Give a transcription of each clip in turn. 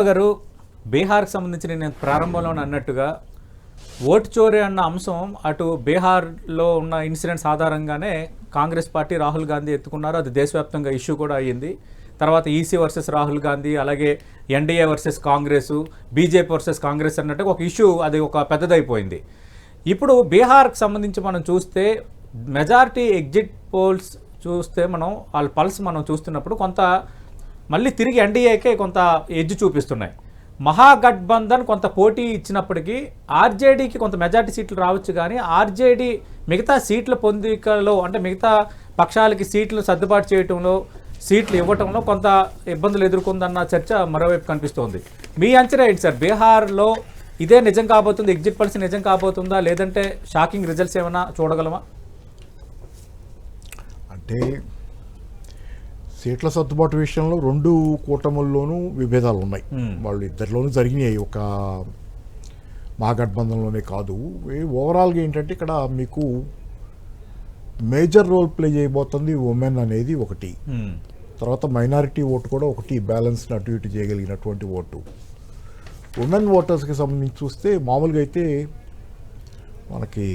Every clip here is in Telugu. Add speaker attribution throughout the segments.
Speaker 1: గారు బీహార్కి సంబంధించి నేను ప్రారంభంలోనే అన్నట్టుగా ఓటు చోరీ అన్న అంశం అటు బీహార్లో ఉన్న ఇన్సిడెంట్స్ ఆధారంగానే కాంగ్రెస్ పార్టీ రాహుల్ గాంధీ ఎత్తుకున్నారు. అది దేశవ్యాప్తంగా ఇష్యూ కూడా అయ్యింది. తర్వాత ఈసీ వర్సెస్ రాహుల్ గాంధీ, అలాగే NDA versus Congress, BJP versus Congress అన్నట్టుగా ఒక ఇష్యూ అది ఒక పెద్దదైపోయింది. ఇప్పుడు బీహార్కి సంబంధించి మనం చూస్తే మెజారిటీ ఎగ్జిట్ పోల్స్ చూస్తే మనం వాళ్ళ పల్స్ మనం చూస్తున్నప్పుడు కొంత మళ్ళీ తిరిగి ఎన్డీఏకే కొంత ఎడ్జ్ చూపిస్తున్నాయి. మహాగఠబంధన్ కొంత పోటీ ఇచ్చినప్పటికీ ఆర్జేడీకి కొంత మెజార్టీ సీట్లు రావచ్చు, కానీ ఆర్జేడీ మిగతా సీట్ల పొందికలో అంటే మిగతా పక్షాలకి సీట్లు సర్దుబాటు చేయడంలో, సీట్లు ఇవ్వటంలో కొంత ఇబ్బందులు ఎదుర్కొందన్న చర్చ మరోవైపు కనిపిస్తోంది. మీ అంచనా ఏంటి సార్? బీహార్లో ఇదే నిజం కాబోతుంది, ఎగ్జిట్ పల్స్ నిజం కాబోతుందా, లేదంటే షాకింగ్ రిజల్ట్స్ ఏమైనా చూడగలమా?
Speaker 2: అంటే సీట్ల సర్దుబాటు విషయంలో రెండు కూటముల్లోనూ విభేదాలు ఉన్నాయి. వాళ్ళు ఇద్దరిలోనూ జరిగినాయి, ఒక మహాగఠబంధన్లోనే కాదు. ఓవరాల్గా ఏంటంటే ఇక్కడ మీకు మేజర్ రోల్ ప్లే చేయబోతుంది ఉమెన్ అనేది ఒకటి, తర్వాత మైనారిటీ ఓటు కూడా ఒకటి, బ్యాలెన్స్ అటు ఇటు చేయగలిగినటువంటి ఓటు. ఉమెన్ ఓటర్స్కి సంబంధించి చూస్తే మామూలుగా అయితే మనకి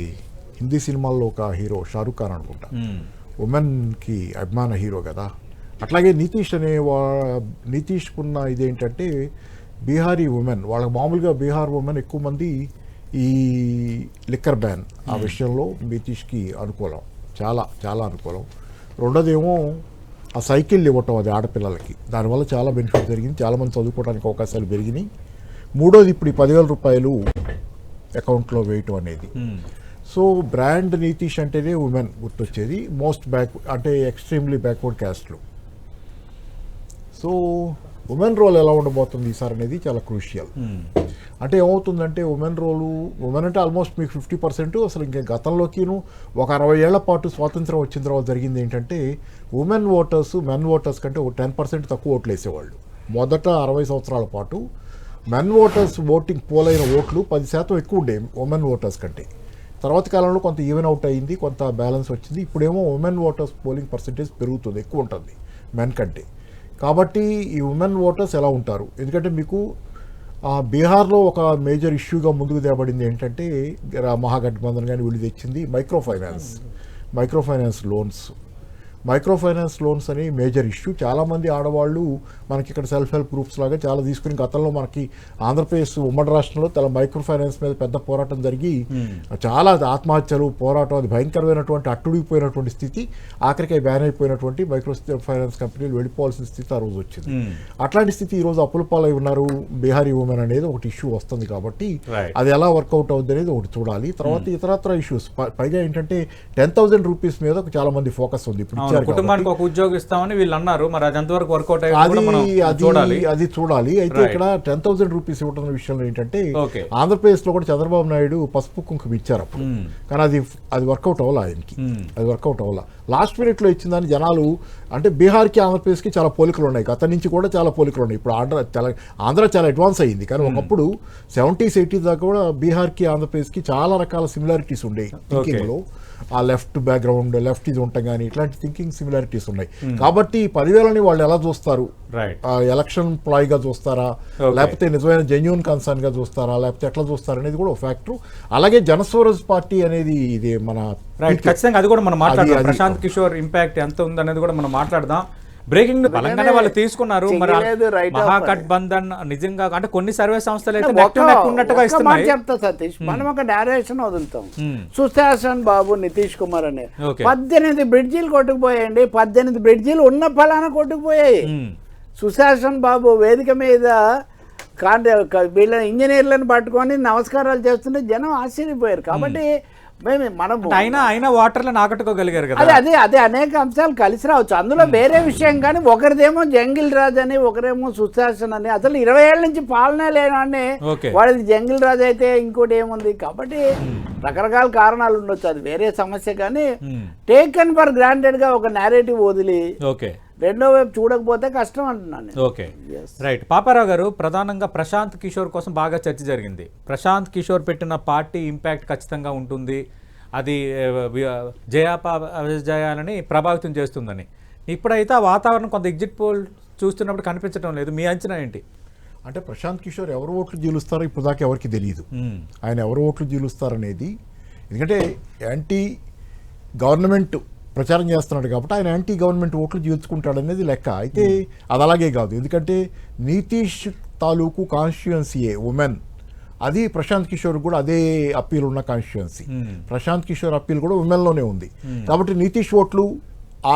Speaker 2: హిందీ సినిమాల్లో ఒక హీరో షారూఖ్ ఖాన్ అనుకుంటా, ఉమెన్కి అభిమాన హీరో కదా. అట్లాగే నితీష్కున్న ఇదేంటంటే బీహారీ ఉమెన్, వాళ్ళకి మామూలుగా బీహార్ ఉమెన్ ఎక్కువ మంది ఈ లిక్కర్ బ్యాన్ ఆ విషయంలో నితీష్కి అనుకూలం, చాలా చాలా అనుకూలం. రెండోదేమో ఆ సైకిల్ ఇవ్వటం, అది ఆడపిల్లలకి, దానివల్ల చాలా బెనిఫిట్ జరిగింది, చాలామంది చదువుకోవడానికి అవకాశాలు పెరిగినాయి. మూడోది ఇప్పుడు ఈ 10,000 రూపాయలు అకౌంట్లో వేయటం అనేది. సో బ్రాండ్ నితీష్ అంటేనే ఉమెన్ గుర్తొచ్చేది, మోస్ట్ అంటే ఎక్స్ట్రీమ్లీ బ్యాక్వర్డ్ క్యాస్ట్లు. సో ఉమెన్ రోల్ ఎలా ఉండబోతుంది ఈసారి అనేది చాలా క్రూషియల్. అంటే ఏమవుతుందంటే ఉమెన్ అంటే ఆల్మోస్ట్ మీకు 50%. అసలు ఇంకా గతంలోకిను ఒక 60 ఏళ్ల పాటు స్వాతంత్రం వచ్చిన తర్వాత జరిగింది ఏంటంటే ఉమెన్ ఓటర్స్ మెన్ ఓటర్స్ కంటే ఒక 10% తక్కువ ఓట్లు వేసేవాళ్ళు. మొదట 60 సంవత్సరాల పాటు మెన్ ఓటర్స్ ఓటింగ్ పోలైన ఓట్లు 10% ఎక్కువ ఉండే ఉమెన్ ఓటర్స్ కంటే. తర్వాత కాలంలో కొంత ఈవెన్ అవుట్ అయింది, కొంత బ్యాలెన్స్ వచ్చింది. ఇప్పుడేమో ఉమెన్ ఓటర్స్ పోలింగ్ పర్సంటేజ్ పెరుగుతుంది, ఎక్కువ ఉంటుంది మెన్ కంటే. కాబట్టి ఈ ఉమెన్ ఓటర్స్ ఎలా ఉంటారు? ఎందుకంటే మీకు బీహార్లో ఒక మేజర్ ఇష్యూగా ముందుకు తేబడింది ఏంటంటే మహాగఠబంధన్ కానీ వీళ్ళు తెచ్చింది మైక్రో ఫైనాన్స్ లోన్స్ అని మేజర్ ఇష్యూ. చాలామంది ఆడవాళ్ళు మనకి ఇక్కడ సెల్ఫ్ హెల్ప్ గ్రూప్స్ లాగా చాలా తీసుకుని, గతంలో మనకి ఆంధ్రప్రదేశ్ ఉమ్మడి రాష్ట్రంలో మైక్రో ఫైనాన్స్ మీద పెద్ద పోరాటం జరిగి చాలా ఆత్మహత్యలు, పోరాటం, అది భయంకరమైనటువంటి అట్టుడిగిపోయినటువంటి స్థితి, ఆఖరికి బ్యాన్ అయిపోయినటువంటి మైక్రో ఫైనాన్స్ కంపెనీలు వెళ్ళిపోవాల్సిన స్థితి ఆ రోజు వచ్చింది. అట్లాంటి స్థితి ఈరోజు అప్పుల పాలై ఉన్నారు బీహారీ ఉమెన్ అనేది ఒకటి ఇష్యూ వస్తుంది. కాబట్టి అది ఎలా వర్కౌట్ అవుతుంది అనేది ఒకటి చూడాలి. తర్వాత ఇతరత్ర ఇష్యూస్, పైగా ఏంటంటే 10,000 రూపీస్ మీద చాలా మంది ఫోకస్ ఉంది. ఇప్పుడు
Speaker 1: కుటుంబానికి ఒక ఉద్యోగం ఇస్తామని వీళ్ళు అన్నారు, మరి అది ఎంతవరకు వర్కౌట్
Speaker 2: అది చూడాలి. అయితే ఇక్కడ 10,000 రూపీస్ ఇవ్వడం విషయంలో ఏంటంటే ఆంధ్రప్రదేశ్ లో కూడా చంద్రబాబు నాయుడు పసుపు కుంకుమ ఇచ్చారు అప్పుడు, కానీ అది వర్కౌట్ అవ్వాల, ఆయనకి అది వర్కౌట్ అవ్వాల. లాస్ట్ మినిట్ లో ఇచ్చిందని జనాలు, అంటే బీహార్కి ఆంధ్రప్రదేశ్కి చాలా పోలికలు ఉన్నాయి, గత నుంచి కూడా చాలా పోలికలు ఉన్నాయి. ఇప్పుడు ఆంధ్ర చాలా అడ్వాన్స్ అయ్యింది, కానీ ఒకప్పుడు 70s 80s దాకా కూడా బీహార్కి ఆంధ్రప్రదేశ్కి చాలా రకాల సిమిలారిటీస్ ఉండేవి థింకింగ్ లో. ఆ లెఫ్ట్ బ్యాక్గ్రౌండ్, లెఫ్ట్ ఇది ఉంటాం, కానీ ఇట్లాంటి థింకింగ్ సిమిలారిటీస్ ఉన్నాయి. కాబట్టి 10,000ని వాళ్ళు ఎలా చూస్తారు? ఎలక్షన్ ప్లాయ్గా చూస్తారా, లేకపోతే నిజమైన జెన్యూన్ కన్సర్న్ గా చూస్తారా, లేకపోతే ఎట్లా చూస్తారు అనేది కూడా ఒక ఫ్యాక్టర్. అలాగే జనస్వరాజ్ పార్టీ అనేది ఇది మన
Speaker 1: ఖచ్చితంగా అది కూడా మనం మాట్లాడదాం. ప్రశాంత్ కిషోర్ ఇంపాక్ట్ ఎంత ఉంది అనేది కూడా మనం మాట్లాడదాం. బ్రేకింగ్ బలంగానే వాళ్ళు తీసుకున్నారు. మరి మహాగఠబంధన్ నిజంగా అంటే కొన్ని సర్వే సంస్థలు అయితే ఉన్నట్టుగా ఇస్తున్నాయి.
Speaker 3: చెప్తా సతీష్, మనం ఒక డారేషన్ వదులుతాం. సుశాసన్ బాబు, నితీష్ కుమార్ అనే 18 బ్రిడ్జీలు కొట్టుకుపోయాయండి. 18 బ్రిడ్జీలు ఉన్న ఫలానా కొట్టుకుపోయాయి. సుశాసన్ బాబు వేదిక మీద వీళ్ళ ఇంజనీర్లను పట్టుకొని నమస్కారాలు చేస్తుంటే జనం ఆశ్చర్యపోయారు. కాబట్టి
Speaker 1: అయినా వాటర్లను ఆకట్టుకోగలిగారు కదా.
Speaker 3: అదే అనేక అంశాలు కలిసి రావచ్చు అందులో, వేరే విషయం. కానీ ఒకరిదేమో జంగిల్ రాజ్ అని, ఒకరేమో సుశాసన్ అని. అసలు 20 ఏళ్ళ నుంచి పాలనే లేని వాడిది జంగిల్ రాజ్ అయితే ఇంకోటి ఏముంది? కాబట్టి రకరకాల కారణాలు ఉండొచ్చు, అది వేరే సమస్య. కానీ టేకన్ ఫర్ గ్రాంటెడ్ గా ఒక నేరేటివ్ వదిలి రెండో వైపు చూడకపోతే కష్టం అంటున్నాను.
Speaker 1: Okay, right. పాపారావు గారు, ప్రధానంగా ప్రశాంత్ కిషోర్ కోసం బాగా చర్చ జరిగింది. ప్రశాంత్ కిషోర్ పెట్టిన పార్టీ ఇంపాక్ట్ ఖచ్చితంగా ఉంటుంది, అది జయాలని ప్రభావితం చేస్తుందని. ఇప్పుడైతే ఆ వాతావరణం కొంత ఎగ్జిట్ పోల్ చూస్తున్నప్పుడు కనిపించడం లేదు. మీ అంచనా ఏంటి?
Speaker 2: అంటే ప్రశాంత్ కిషోర్ ఎవరు ఓట్లు చీలుస్తారో ఇప్పుడు దాకా ఎవరికి తెలియదు. ఆయన ఎవరు ఓట్లు చీలుస్తారనేది, ఎందుకంటే యాంటీ గవర్నమెంట్ ప్రచారం చేస్తున్నాడు కాబట్టి ఆయన యాంటీ గవర్నమెంట్ ఓట్లు చీల్చుకుంటాడనేది లెక్క. అయితే అది అలాగే కాదు, ఎందుకంటే నితీష్ తాలూకు కాన్స్టిట్యుయెన్సీయే ఉమెన్, అది ప్రశాంత్ కిషోర్ కూడా అదే అప్పీల్ ఉన్న కాన్స్టిట్యుయెన్సీ. ప్రశాంత్ కిషోర్ అప్పీల్ కూడా ఉమెన్లోనే ఉంది కాబట్టి నితీష్ ఓట్లు, ఆ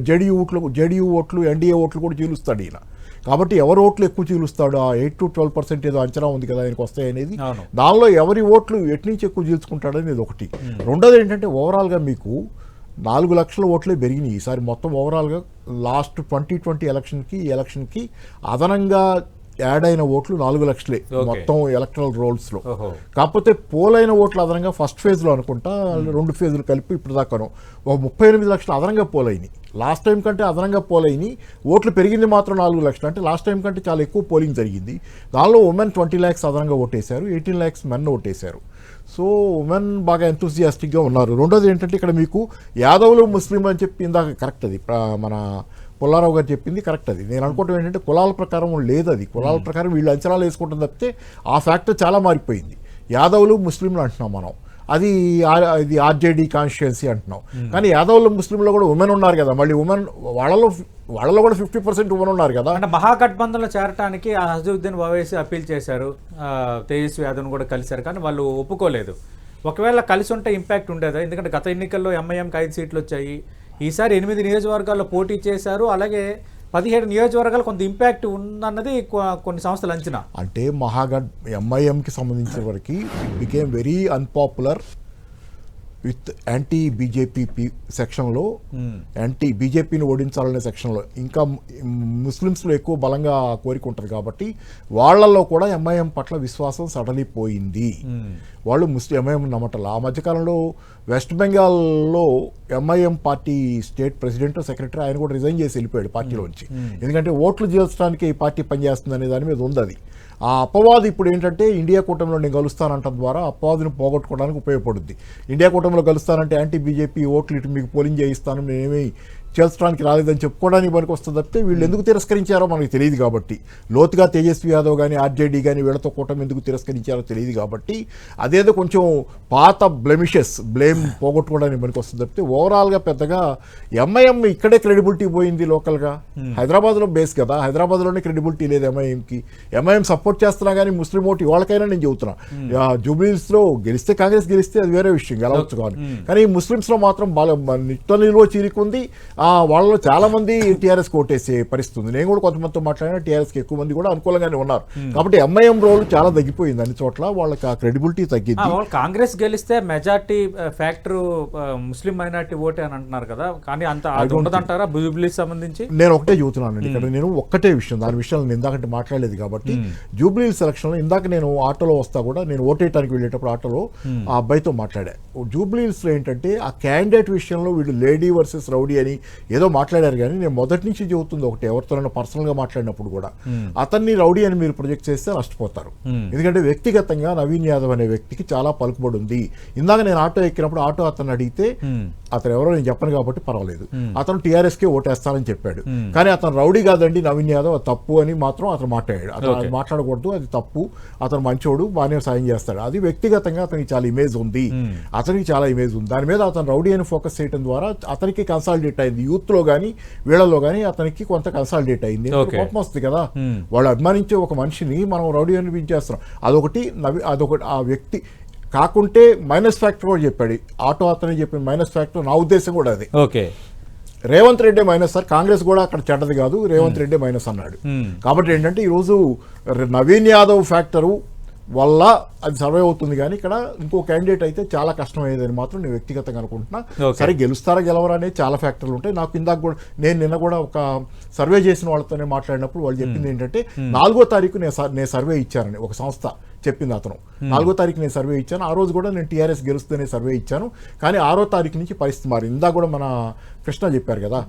Speaker 2: జేడీయూ ఓట్లు, ఎన్డీఏ ఓట్లు కూడా చీలుస్తాడు ఈయన. కాబట్టి ఎవరి ఓట్లు ఎక్కువ చీలుస్తాడు, ఆ 8 to 12% ఏదో అంచనా ఉంది కదా ఆయనకు వస్తాయి అనేది, దానిలో ఎవరి ఓట్లు ఎట్నుంచి ఎక్కువ చీల్చుకుంటాడు అనేది ఒకటి. రెండోది ఏంటంటే ఓవరాల్గా మీకు 4 లక్షల ఓట్లే పెరిగినాయి ఈసారి మొత్తం ఓవరాల్గా. లాస్ట్ 2020 ఎలక్షన్కి అదనంగా యాడ్ అయిన ఓట్లు 4 లక్షలే మొత్తం ఎలక్టరల్ రోల్స్లో. కాకపోతే పోలైన ఓట్లు అదనంగా ఫస్ట్ ఫేజ్లో అనుకుంటా 2 ఫేజ్లు కలిపి ఇప్పుడు దాకాను 38 లక్షలు అదనంగా పోలైనవి. లాస్ట్ టైం కంటే అదనంగా పోలైనవి. ఓట్లు పెరిగింది మాత్రం 4 లక్షలు, అంటే లాస్ట్ టైం కంటే చాలా ఎక్కువ పోలింగ్ జరిగింది. దానిలో ఉమెన్ 20 lakhs అదనంగా ఓటేశారు, 18 lakhs మెన్ ఓటేశారు. సో ఉమెన్ బాగా ఎంతూసియాస్టిక్గా ఉన్నారు. రెండోది ఏంటంటే ఇక్కడ మీకు యాదవులు ముస్లింలు అని చెప్పి ఇందాక కరెక్ట్, అది మన పుల్లారావు గారు చెప్పింది కరెక్ట్. అది నేను అనుకోవటం ఏంటంటే కులాల ప్రకారం లేదు, అది కులాల ప్రకారం వీళ్ళు అంచనాలు వేసుకుంటాం తప్పితే ఆ ఫ్యాక్టర్ చాలా మారిపోయింది. యాదవులు ముస్లింలు అంటున్నాం మనం, అది ఆర్జేడీ కాన్స్టిట్యుయెన్సీ అంటున్నాం. కానీ యాదవులు ముస్లింలో కూడా ఉమెన్ ఉన్నారు కదా, మళ్ళీ ఉమెన్ వాళ్ళలో కూడా 50% ఉమెన్ ఉన్నారు కదా.
Speaker 1: అంటే మహాగఠబంధన్లో చేరటానికి అసదుద్దీన్ ఓవైసీ అప్పీల్ చేశారు, తేజస్వి యాదవ్ను కూడా కలిశారు, కానీ వాళ్ళు ఒప్పుకోలేదు. ఒకవేళ కలిసి ఉంటే ఇంపాక్ట్ ఉండేదా? ఎందుకంటే గత ఎన్నికల్లో ఎంఐఎంకి 5 సీట్లు వచ్చాయి, ఈసారి 8 నియోజకవర్గాల్లో పోటీ చేశారు, అలాగే 17 నియోజకవర్గాలు కొంత ఇంపాక్ట్ ఉందన్నది కొన్ని సంస్థలు అంచనా.
Speaker 2: అంటే ఎంఐఎంకి సంబంధించిన వరకు it became very unpopular with anti BJP సెక్షన్లో, యాంటీ బీజేపీని ఓడించాలనే సెక్షన్లో. ఇంకా ముస్లిమ్స్లో ఎక్కువ బలంగా కోరిక ఉంటుంది కాబట్టి వాళ్ళల్లో కూడా ఎంఐఎం పట్ల విశ్వాసం సడలిపోయింది. వాళ్ళు ఎంఐఎం నమ్మటం. ఆ మధ్యకాలంలో వెస్ట్ బెంగాల్లో MIM party state president secretary ఆయన కూడా రిజైన్ చేసి వెళ్ళిపోయాడు పార్టీలోంచి. ఎందుకంటే ఓట్లు చేర్చడానికి ఈ పార్టీ పనిచేస్తుంది అనే దాని మీద ఉంది. అది ఆ అపవాదు ఇప్పుడు ఏంటంటే ఇండియా కూటమిలో నేను కలుస్తానంట ద్వారా అపవాదుని పోగొట్టుకోవడానికి ఉపయోగపడుద్ది. ఇండియా కూటమిలో కలుస్తానంటే యాంటీ బీజేపీ ఓట్లు ఇటు మీకు పోలింగ్ చేయిస్తాను, నేనేమి చేల్చడానికి రాలేదని చెప్పుకోవడానికి పనికి వస్తుంది తప్పితే వీళ్ళు ఎందుకు తిరస్కరించారో మనకు తెలియదు. కాబట్టి లోతుగా తేజస్వి యాదవ్ కానీ ఆర్జేడీ కానీ వీళ్ళతో కూటమి ఎందుకు తిరస్కరించారో తెలియదు. కాబట్టి అదేదో కొంచెం పాత బ్లేమ్ పోగొట్టుకోవడానికి పనికి వస్తుంది తప్పితే ఓవరాల్గా పెద్దగా ఎంఐఎం ఇక్కడే క్రెడిబిలిటీ పోయింది. లోకల్గా హైదరాబాద్లో బేస్ కదా, హైదరాబాద్లోనే క్రెడిబిలిటీ లేదు ఎంఐఎంకి. ఎంఐఎం సపోర్ట్ చేస్తున్నా కానీ ముస్లిం ఓటు వాళ్ళకైనా నేను చెబుతున్నా, జూబ్లీహిల్స్లో గెలిస్తే కాంగ్రెస్ గెలిస్తే అది వేరే విషయం, గెలవచ్చు కానీ ముస్లిమ్స్లో మాత్రం నిట్ట నిలువ చీరికుంది. వాళ్ళలో చాలా మంది టీఆర్ఎస్ ఓటేసే పరిస్థితి ఉంది. నేను కూడా కొంతమందితో మాట్లాడినా టీఆర్ఎస్కి ఎక్కువ మంది కూడా అనుకూలంగానే ఉన్నారు. కాబట్టి ఎంఐఎం రోల్ చాలా తగ్గిపోయింది అన్ని చోట్ల, వాళ్ళకి ఆ క్రెడిబిలిటీ తగ్గింది.
Speaker 1: కాంగ్రెస్ గెలిస్తే మెజార్టీ ఫ్యాక్టర్ ముస్లిం మైనార్టీ ఓటే అని అంటున్నారు కదా, కానీ అంత ఉండదంటారా జూబ్లీస్ సంబంధించి?
Speaker 2: నేను ఒకటే చెబుతున్నానండి ఇక్కడ, నేను ఒక్కటే విషయం, దాని విషయాలు నేను ఇందాకంటే మాట్లాడలేదు కాబట్టి. జూబ్లీ సెలక్షన్లో ఇందాక నేను ఆటోలో వస్తా కూడా నేను ఓటేయడానికి వెళ్ళేటప్పుడు ఆటోలో ఆ అబ్బాయితో మాట్లాడా. జూబ్లీహిల్స్లో ఏంటంటే ఆ క్యాండిడేట్ విషయంలో వీళ్ళు లేడీ వర్సెస్ రౌడీ అని ఏదో మాట్లాడారు, కానీ నేను మొదటి నుంచి చెబుతుంది ఒకటి, ఎవరితోనైనా పర్సనల్గా మాట్లాడినప్పుడు కూడా అతన్ని రౌడీ అని మీరు ప్రొజెక్ట్ చేస్తే నష్టపోతారు. ఎందుకంటే వ్యక్తిగతంగా నవీన్ యాదవ్ అనే వ్యక్తికి చాలా పలుకుబడి ఉంది. ఇందాక నేను ఆటో ఎక్కినప్పుడు ఆటో అతను అడిగితే అతను ఎవరో నేను చెప్పను కాబట్టి పర్వాలేదు, అతను టీఆర్ఎస్కే ఓటేస్తానని చెప్పాడు. కానీ అతను రౌడీ కాదండి నవీన్ యాదవ్, అది తప్పు అని మాత్రం అతను మాట్లాడాడు. అతను అది మాట్లాడకూడదు, అది తప్పు, అతను మంచోడు, బాగానే సాయం చేస్తాడు. అది వ్యక్తిగతంగా అతనికి చాలా ఇమేజ్ ఉంది, అతనికి చాలా ఇమేజ్ ఉంది. దాని మీద అతను రౌడీ అని ఫోకస్ చేయడం ద్వారా అతనికి కన్సాలిడేట్ అయింది. యూత్లో కానీ వీళ్ళలో కానీ అతనికి కొంత కన్సాలిడేట్ అయింది. కోపం వస్తుంది కదా, వాళ్ళు అభిమానించే ఒక మనిషిని మనం రౌడీ అని పిలిచేస్తున్నాం. అదొకటి ఆ వ్యక్తి కాకుంటే మైనస్ ఫ్యాక్టర్ కూడా చెప్పాడు ఆటో అతనే చెప్పిన మైనస్ ఫ్యాక్టర్. నా ఉద్దేశం కూడా అది.
Speaker 1: Okay,
Speaker 2: Revanth Reddy minus sir, Congress కూడా అక్కడ చెడ్డది కాదు, రేవంత్ రెడ్డి మైనస్ అన్నాడు. కాబట్టి ఏంటంటే ఈరోజు నవీన్ యాదవ్ ఫ్యాక్టరు వల్ల అది సర్వే అవుతుంది, కానీ ఇక్కడ ఇంకో క్యాండిడేట్ అయితే చాలా కష్టమయ్యేదని మాత్రం నేను వ్యక్తిగతంగా అనుకుంటున్నా. సరే గెలుస్తారా గెలవరా అనేది చాలా ఫ్యాక్టర్లు ఉంటాయి. నాకు ఇందాక కూడా నేను నిన్న కూడా ఒక సర్వే చేసిన వాళ్ళతోనే మాట్లాడినప్పుడు వాళ్ళు చెప్పింది ఏంటంటే 4వ తారీఖు నేను సర్వే ఇచ్చానని ఒక సంస్థ చెప్పింది. అతను 4వ తారీఖు నేను సర్వే ఇచ్చాను, ఆ రోజు కూడా నేను టీఆర్ఎస్ గెలుస్తూనే సర్వే ఇచ్చాను, కానీ 6వ తారీఖు నుంచి పరిస్థితి మారింది. ఇందాక కూడా మన కృష్ణ చెప్పారు కదా,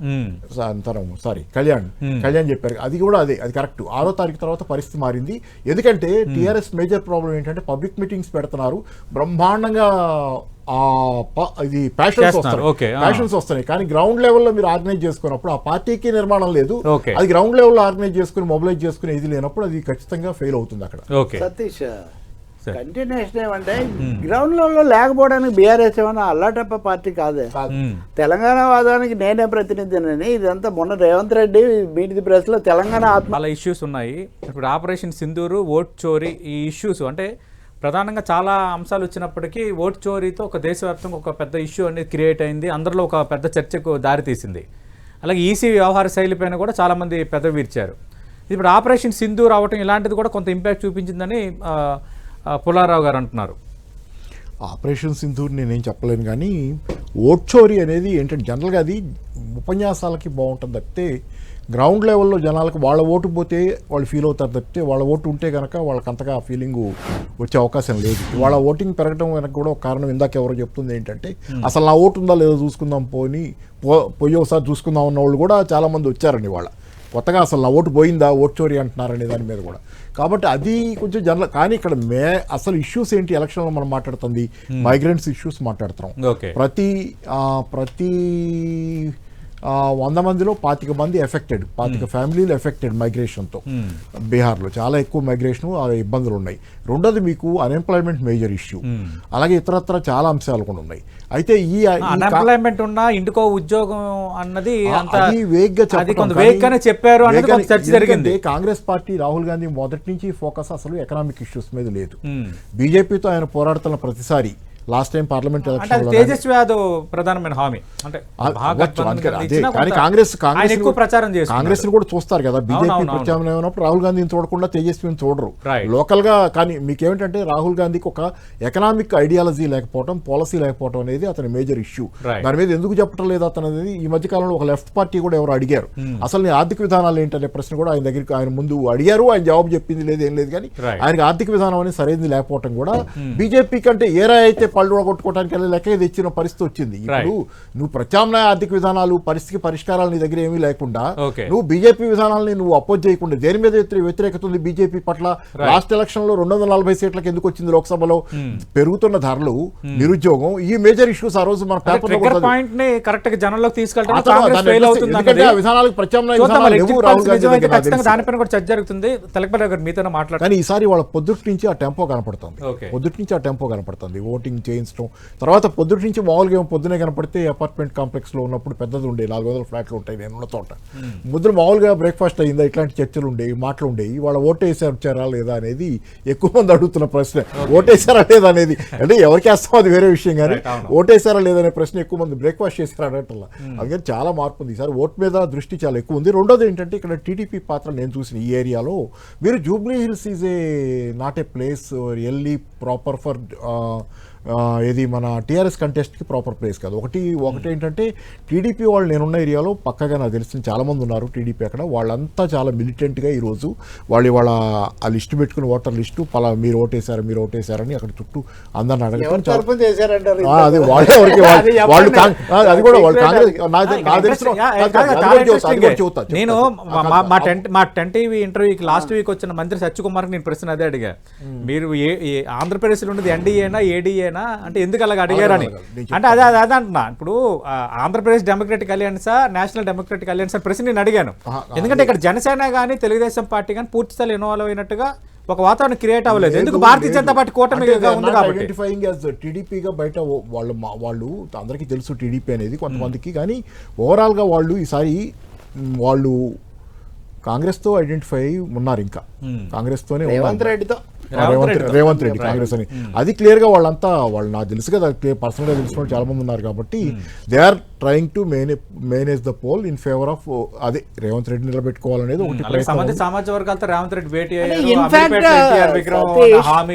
Speaker 2: సారీ కళ్యాణ్ చెప్పారు, అది కూడా అదే, అది కరెక్ట్. 6వ తారీఖు తర్వాత పరిస్థితి మారింది. ఎందుకంటే టీఆర్ఎస్ మేజర్ ప్రాబ్లం ఏంటంటే పబ్లిక్ మీటింగ్స్ పెడుతున్నారు, బ్రహ్మాండంగా ఇది ప్యాషన్స్ వస్తున్నాయి, కానీ గ్రౌండ్ లెవెల్లో మీరు ఆర్గనైజ్ చేసుకున్నప్పుడు ఆ పార్టీకి నిర్మాణం లేదు, అది గ్రౌండ్ లెవెల్లో ఆర్గనైజ్ చేసుకుని మొబిలైజ్ చేసుకుని ఇది లేనప్పుడు అది ఖచ్చితంగా ఫెయిల్ అవుతుంది అక్కడ.
Speaker 3: సతీష్ కంటిన్యూషన్ ఏమంటే గ్రౌండ్ లెవెల్లో లేకపోవడానికి బీఆర్ఎస్ ఏమన్నా అల్లాటప్ప పార్టీ కాదే. తెలంగాణ వాదానికి నేనే ప్రతినిధిని, ఇదంతా మొన్న Revanth Reddy meet the press లో తెలంగాణ
Speaker 1: చాలా ఇష్యూస్ ఉన్నాయి. ఇప్పుడు ఆపరేషన్ సింధూరు, ఓట్ చోరీ, ఈ ఇష్యూస్ అంటే ప్రధానంగా చాలా అంశాలు వచ్చినప్పటికీ ఓట్ చోరీతో ఒక దేశవ్యాప్తంగా ఒక పెద్ద ఇష్యూ అనేది క్రియేట్ అయింది, అందరిలో ఒక పెద్ద చర్చకు దారితీసింది. అలాగే ఈసీ వ్యవహార శైలిపైన కూడా చాలామంది పెదవి విరిచారు. ఇప్పుడు ఆపరేషన్ సింధూర్ అవటం ఇలాంటిది కూడా కొంత ఇంపాక్ట్ చూపించిందని పుల్లారావు గారు అంటున్నారు.
Speaker 2: ఆపరేషన్ సింధూర్ నేనేం చెప్పలేను, కానీ ఓట్ చోరీ అనేది ఏంటంటే జనరల్గా అది ఉపన్యాసాలకి బాగుంటుంది తప్పితే గ్రౌండ్ లెవెల్లో జనాలకు వాళ్ళ ఓటు పోతే వాళ్ళు ఫీల్ అవుతారు తప్పితే వాళ్ళ ఓటు ఉంటే కనుక వాళ్ళకి అంతగా ఫీలింగ్ వచ్చే అవకాశం లేదు. వాళ్ళ ఓటింగ్ పెరగడం వెనక కూడా ఒక కారణం ఇందాక ఎవరో చెప్తుంది ఏంటంటే అసలు నా ఓటు ఉందా లేదో చూసుకుందాం, పోయి ఒకసారి చూసుకుందాం ఉన్న వాళ్ళు కూడా చాలామంది వచ్చారండి. వాళ్ళ కొత్తగా అసలు నా ఓటు పోయిందా, ఓట్ చోరీ అంటున్నారనే దాని మీద కూడా. కాబట్టి అది కొంచెం జనరల్. కానీ ఇక్కడ అసలు ఇష్యూస్ ఏంటి ఎలక్షన్లో మనం మాట్లాడుతుంది, మైగ్రెంట్స్ ఇష్యూస్ మాట్లాడుతున్నాం. ప్రతి 100 మందిలో 25 మంది ఎఫెక్టెడ్, 25 ఫ్యామిలీలు ఎఫెక్టెడ్ మైగ్రేషన్తో. బీహార్లో చాలా ఎక్కువ మైగ్రేషన్ ఇబ్బందులు ఉన్నాయి. రెండోది మీకు అన్ఎంప్లాయ్మెంట్ మేజర్ ఇష్యూ, అలాగే ఇతరత్ర చాలా అంశాలు కూడా ఉన్నాయి. అయితే ఈ
Speaker 1: అన్ఎంప్లాయ్మెంట్ ఉన్నా ఇంటికో ఉద్యోగం అన్నది
Speaker 2: చెప్పారు. కాంగ్రెస్ పార్టీ రాహుల్ గాంధీ మొదటి నుంచి ఫోకస్ అసలు ఎకనామిక్ ఇష్యూస్ మీద లేదు. బీజేపీతో ఆయన పోరాడుతున్న ప్రతిసారి last time parliament election
Speaker 1: Tejashwi Yadav ప్రధానమైన హామీ అంటే
Speaker 2: కానీ కాంగ్రెస్ కూడా చూస్తారు కదా. బీజేపీ ప్రత్యామ్నాయం ఉన్నప్పుడు రాహుల్ గాంధీని చూడకుండా తేజస్విని చూడరు లోకల్ గా. కానీ మీకేమిటంటే రాహుల్ గాంధీకి ఒక ఎకనామిక్ ఐడియాలజీ లేకపోవడం, పాలసీ లేకపోవడం అనేది అతని మేజర్ ఇష్యూ. దాని మీద ఎందుకు చెప్పడం లేదు అతను అనేది ఈ మధ్య కాలంలో ఒక లెఫ్ట్ పార్టీ కూడా ఎవరు అడిగారు, అసలు నీ ఆర్థిక విధానాలు ఏంటనే ప్రశ్న కూడా ఆయన దగ్గరికి ఆయన ముందు అడిగారు. ఆయన జవాబు చెప్పింది లేదు, ఏం లేదు. కానీ ఆయనకి ఆర్థిక విధానం అనేది సరైనది లేకపోవడం కూడా బీజేపీ కంటే ఏరా అయితే పళ్ళు కొట్టుకోవడానికి లెక్క తెచ్చిన పరిస్థితి వచ్చింది. ఇప్పుడు నువ్వు ప్రత్యామ్నాయ ఆర్థిక విధానాలు, పరిస్థితి పరిష్కారాలు నీ దగ్గర ఏమీ లేకుండా నువ్వు బీజేపీ విధానాలని నువ్వు అపోజ్ చేయకుండా దేని మీద వ్యతిరేకత ఉంది బీజేపీ పట్ల? లాస్ట్ ఎలక్షన్ లో 240 సీట్లకు ఎందుకు వచ్చింది లోక్సభలో? పెరుగుతున్న ధరలు, నిరుద్యోగం, ఈ మేజర్ ఇష్యూస్ ఆ రోజు మన పేపర్ లో విధానాలకు ప్రత్యామ్నాయ కానీ ఈసారి వాళ్ళ పొద్దుటి నుంచి ఆ టెంపో కనపడుతుంది. ఓటింగ్ చేయించడం తర్వాత పొద్దుటి నుంచి మామూలుగా పొద్దునే కనపడితే అపార్ట్మెంట్ కాంప్లెక్స్ లో ఉన్నప్పుడు పెద్దది ఉండే 400 ఫ్లాట్లు ఉంటాయి నేను ఉన్న చోట. ముద్ర మామూలుగా బ్రేక్ఫాస్ట్ అయిందా, ఇట్లాంటి చర్చలు ఉండేవి, మాటలు ఉండేవి. వాళ్ళ ఓటేసారా లేదా అనేది ఎక్కువ మంది అడుగుతున్న ప్రశ్న. ఓటేసారా లేదా అనేది అంటే ఎవరికి వేస్తాం అది వేరే విషయం, కానీ ఓటేసారా లేదనే ప్రశ్న ఎక్కువ మంది బ్రేక్ఫాస్ట్ చేశారా అడగట్లా. అందుకని చాలా మార్పు ఉంది ఈసారి. ఓటు మీద దృష్టి చాలా ఎక్కువ ఉంది. రెండోది ఏంటంటే ఇక్కడ టీడీపీ పాత్ర నేను చూసిన ఈ ఏరియాలో మీరు Jubilee hills is not a place really proper for ఇది మన టీఆర్ఎస్ కంటెస్ట్కి ప్రాపర్ ప్లేస్ కాదు. ఒకటి ఏంటంటే టీడీపీ వాళ్ళు నేనున్న ఏరియాలో పక్కగా నాకు తెలిసిన చాలామంది ఉన్నారు టీడీపీ అక్కడ. వాళ్ళంతా చాలా మిలిటెంట్గా ఈరోజు వాళ్ళ ఆ లిస్టు పెట్టుకుని ఓటర్ లిస్టు మీరు ఓటేశారని అక్కడ చుట్టూ అందరిని అడగడం అది వాళ్ళు అది కూడా వాళ్ళు కాంగ్రెస్
Speaker 1: నేను మా 10 టీవీ ఇంటర్వ్యూకి లాస్ట్ వీక్ వచ్చిన మంత్రి సత్యకుమార్కి నేను ప్రశ్న అదే అడిగా, మీరు ఆంధ్రప్రదేశ్లో ఉన్నది ఎన్డీఏనా ఏడీఏనా అంటే ఎందుకు అలాగ అడిగారని. అంటే అదే అంటున్నా. ఇప్పుడు ఆంధ్రప్రదేశ్ డెమోక్రటిక్ అలయన్సా నేషనల్ డెమోక్రటిక్ అలయన్స్ అని ప్రశ్న నేను అడిగాను. ఎందుకంటే ఇక్కడ జనసేన కానీ తెలుగుదేశం పార్టీ కానీ పూర్తి స్థాయిలో ఇన్వాల్వ్ అయినట్టుగా ఒక వాతావరణం క్రియేట్ అవ్వలేదు. ఎందుకు భారతీయ జనతా పార్టీ కూటమి ఉంది కాబట్టి
Speaker 2: టీడీపీగా బయట వాళ్ళు అందరికీ తెలుసు టీడీపీ అనేది కొంతమందికి. కానీ ఓవరాల్ గా వాళ్ళు ఈసారి వాళ్ళు కాంగ్రెస్ తో ఐడెంటిఫై ఉన్నారు. ఇంకా కాంగ్రెస్ తోనే రేవంత్ రెడ్డి కాంగ్రెస్ అని అది క్లియర్ గా వాళ్ళంతా వాళ్ళు నాకు తెలుసు కదా, పర్సనల్ గా తెలిసిన చాలా మంది ఉన్నారు. కాబట్టి they are trying to manage the poll in favour of అదే రేవంత్ రెడ్డి నిలబెట్టుకోవాలనేది ఒకటి.
Speaker 1: సమాజ వర్గాలతో రేవంత్ రెడ్డి భేటీ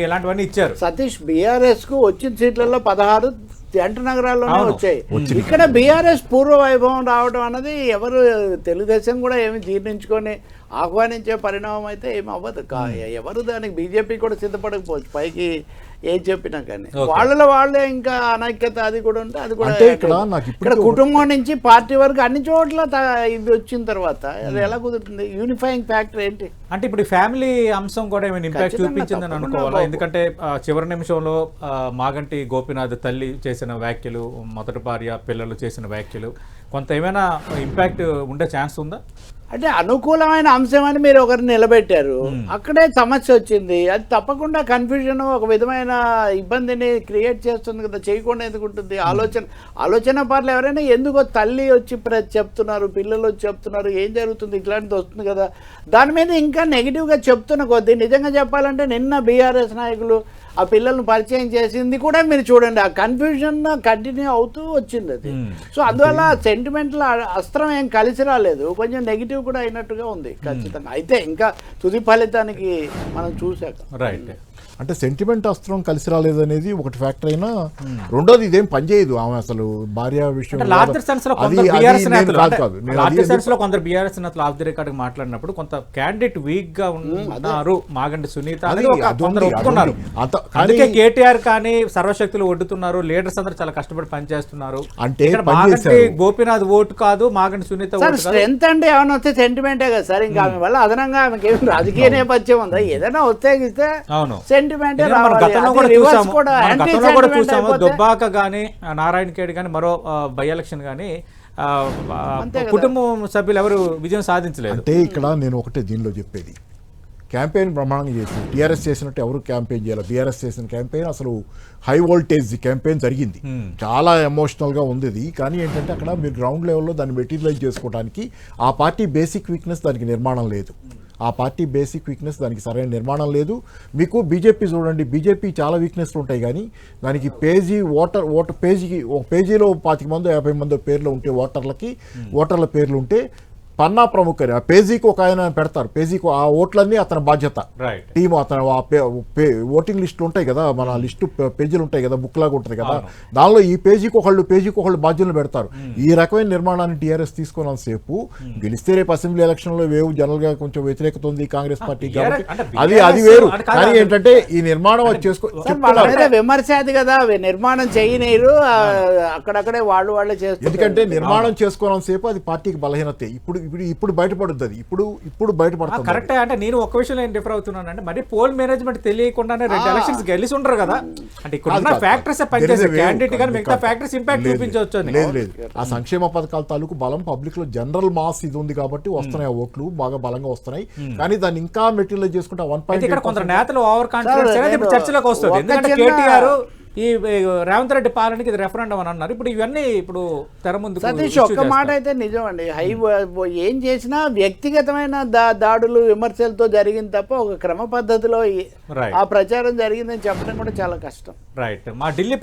Speaker 1: ఇలాంటివన్నీ ఇచ్చారు.
Speaker 3: సతీష్ బీఆర్ఎస్ కు వచ్చిన సీట్లలో 16 జంట నగరాల్లోనే వచ్చాయి. ఇక్కడ బీఆర్ఎస్ పూర్వ వైభవం రావడం అన్నది ఎవరు తెలుగుదేశం కూడా ఏమి జీర్ణించుకొని ఆహ్వానించే పరిణామం అయితే ఏమి అవ్వదు. ఎవరు దానికి బీజేపీ కూడా సిద్ధపడకపోవచ్చు పైకి ఏం చెప్పినా కానీ వాళ్ళలో వాళ్ళే ఇంకా అనైక్యత అది కూడా ఉంటే అది కూడా ఇక్కడ కుటుంబం నుంచి పార్టీ వరకు అన్ని చోట్ల ఇది వచ్చిన తర్వాత అది ఎలా కుదురుతుంది? యూనిఫైయింగ్ ఫ్యాక్టర్ ఏంటి
Speaker 1: అంటే ఇప్పుడు ఫ్యామిలీ అంశం కూడా ఏమైనా ఇంపాక్ట్
Speaker 3: ఖచ్చితంగా
Speaker 1: చూపించిందని
Speaker 3: తప్పకుండా
Speaker 1: అనుకోవాలా?
Speaker 3: బాబు.
Speaker 1: ఎందుకంటే చివరి నిమిషంలో మాగంటి గోపీనాథ్ తల్లి చేసిన వ్యాఖ్యలు, మొదటి భార్య పిల్లలు చేసిన వ్యాఖ్యలు కొంత ఏమైనా ఇంపాక్ట్ ఉండే ఛాన్స్ ఉందా?
Speaker 3: అంటే అనుకూలమైన అంశం అని మీరు ఒకరిని నిలబెట్టారు, అక్కడే సమస్య వచ్చింది. అది తప్పకుండా కన్ఫ్యూజన్, ఒక విధమైన ఇబ్బందిని క్రియేట్ చేస్తుంది కదా, చేయకుండా ఎందుకు ఉంటుంది? ఆలోచన పర్లు ఎవరైనా ఎందుకో తల్లి వచ్చి చెప్తున్నారు, పిల్లలు వచ్చి చెప్తున్నారు, ఏం జరుగుతుంది, ఇట్లాంటిది వస్తుంది కదా, దాని మీద ఇంకా నెగిటివ్గా చెప్తున్న కొద్దీ నిజంగా చెప్పాలంటే నిన్న బీఆర్ఎస్ నాయకులు ఆ పిల్లల్ని పరిచయం చేసింది కూడా మీరు చూడండి, ఆ కన్ఫ్యూజన్ కంటిన్యూ అవుతూ వచ్చింది అది. సో అందువల్ల సెంటిమెంటల్ అస్త్రం ఏం కలిసి రాలేదు, కొంచెం నెగిటివ్ కూడా అయినట్టుగా ఉంది ఖచ్చితంగా. అయితే ఇంకా తుది ఫలితానికి మనం చూసాక
Speaker 1: రైట్.
Speaker 2: అంటే సెంటిమెంట్ అస్త్రం కలిసి రాలేదనేది ఒకటి ఫ్యాక్టర్ అయినా, రెండోది ఇదేం పనిచేయదు. ఆమె అసలు భార్య విషయం
Speaker 1: లార్జర్ సెన్స్ లో కొందరు బీఆర్ఎస్ నేతలు ఆఫ్ ది రికార్డ్ మాట్లాడినప్పుడు కొంత క్యాండిడేట్ వీక్ గా ఉన్నారు మాగంటి సునీత కొందరు ఒప్పుకున్నారు. అందుకే కేటీఆర్ కానీ సర్వశక్తులు ఒడ్డుతున్నారు, లీడర్స్ అందరూ చాలా కష్టపడి పనిచేస్తున్నారు.
Speaker 2: అంటే
Speaker 1: మాగంటి గోపీనాథ్ ఓటు కాదు, మాగంటి సునీత ఓటు కాదు.
Speaker 3: స్ట్రెంత్ అంటే ఏమైనా వస్తే సెంటిమెంటే కదా సార్, ఇంకా ఆమె వల్ల అదనంగా ఆమెకి ఏమి రాజకీయ నేపథ్యం ఉందా? ఏదైనా వస్తే ఇస్తే
Speaker 1: అవును
Speaker 3: గతంలో
Speaker 1: కూడా చూసాము దుబ్బాక గానీ నారాయణ ఖేడ్ గానీ మరో బై ఎలక్షన్ గానీ కుటుంబం సభ్యులు ఎవరు విజయం సాధించలేదు.
Speaker 2: అంటే ఇక్కడ నేను ఒకటే దీనిలో చెప్పేది, క్యాంపెయిన్ బ్రహ్మాండంగా చేసింది. టీఆర్ఎస్ చేసినట్టు ఎవరు క్యాంపెయిన్ చేయాలి? బీఆర్ఎస్ చేసిన క్యాంపెయిన్ అసలు హై వోల్టేజ్ క్యాంపెయిన్ జరిగింది, చాలా ఎమోషనల్గా ఉంది ఇది. కానీ ఏంటంటే అక్కడ మీరు గ్రౌండ్ లెవెల్లో దాన్ని మెటీరియలైజ్ చేసుకోవడానికి ఆ పార్టీ బేసిక్ వీక్నెస్ దానికి నిర్మాణం లేదు. ఆ పార్టీ బేసిక్ వీక్నెస్ దానికి సరైన నిర్మాణం లేదు. మీకు బీజేపీ చూడండి, బీజేపీ చాలా వీక్నెస్లు ఉంటాయి కానీ దానికి పేజీ ఓటర్ పేజీకి ఒక పేజీలో 25 మంది 50 మంది పేర్లు ఉంటే ఓటర్ల పేర్లు ఉంటే పన్నా ప్రముఖ ఆ పేజీకి ఒక ఆయన పెడతారు, పేజీకి ఆ ఓట్లన్నీ అతని బాధ్యత. టీము అతను ఓటింగ్ లిస్టులు ఉంటాయి కదా, మన లిస్టు పేజీలు ఉంటాయి కదా, బుక్ లాగా ఉంటుంది కదా, దానిలో ఈ పేజీకి ఒకళ్ళు బాధ్యులు పెడతారు. ఈ రకమైన నిర్మాణాన్ని టీఆర్ఎస్ తీసుకున్నంతసేపు గెలిస్తే రేపు అసెంబ్లీ ఎలక్షన్ లో వేవ్ జనరల్ గా కొంచెం వ్యతిరేకత ఉంది కాంగ్రెస్ పార్టీ కాబట్టి అది వేరు. కానీ ఏంటంటే ఈ నిర్మాణం అది
Speaker 3: విమర్శ అది కదా, నిర్మాణం చేయనీరు, అక్కడక్కడే వాళ్ళే చేస్తారు.
Speaker 2: ఎందుకంటే నిర్మాణం చేసుకున్నంతసేపు అది పార్టీకి బలహీనతే. ఇప్పుడు బయటపడుద్ది, అది ఇప్పుడు బయటపడుతుంది.
Speaker 1: కరెక్టే. అంటే నేను ఒక విషయంలో ఏం డిఫర్ అవుతున్నాను అంటే, మరి పోల్ మేనేజ్మెంట్ తెలియకుండానే 2 ఎలక్షన్స్ గెలిచి ఉండరు కదా, అంటే ఇక్కడ ఫ్యాక్టర్స్ పనిచేసే క్యాండిడేట్ కానీ మిగతా ఫ్యాక్టర్స్ ఇంపాక్ట్ చూపించవచ్చు.
Speaker 2: లేదు, ఆ సంక్షేమ పథకాల తాలూకు బలం పబ్లిక్ లో జనరల్ మాస్ ఇది ఉంది కాబట్టి వస్తున్నాయి, ఆ ఓట్లు బాగా బలంగా వస్తున్నాయి. కానీ దాన్ని ఇంకా మెటీరియలైజ్ చేసుకుంటే 1.8
Speaker 1: ఇక్కడ కొందరు నేతలు ఓవర్ కాన్ఫిడెన్స్ అనేది ఇప్పుడు చర్చలోకి వస్తుంది. ఎందుకంటే కేటీఆర్ ఈ రేవంత్ రెడ్డి పాలనకి ఇది రెఫరెండం అని అన్నారు. ఇప్పుడు ఇవన్నీ ఇప్పుడు తెర ముందు
Speaker 3: సతీష్ ఒక్క మాట అయితే నిజం అండి, ఏం చేసినా వ్యక్తిగతమైన దాడులు విమర్శలతో జరిగింది తప్ప ఒక క్రమ పద్ధతిలో ఆ ప్రచారం జరిగిందని చెప్పడం కూడా చాలా కష్టం.
Speaker 1: రైట్. మా ఢిల్లీ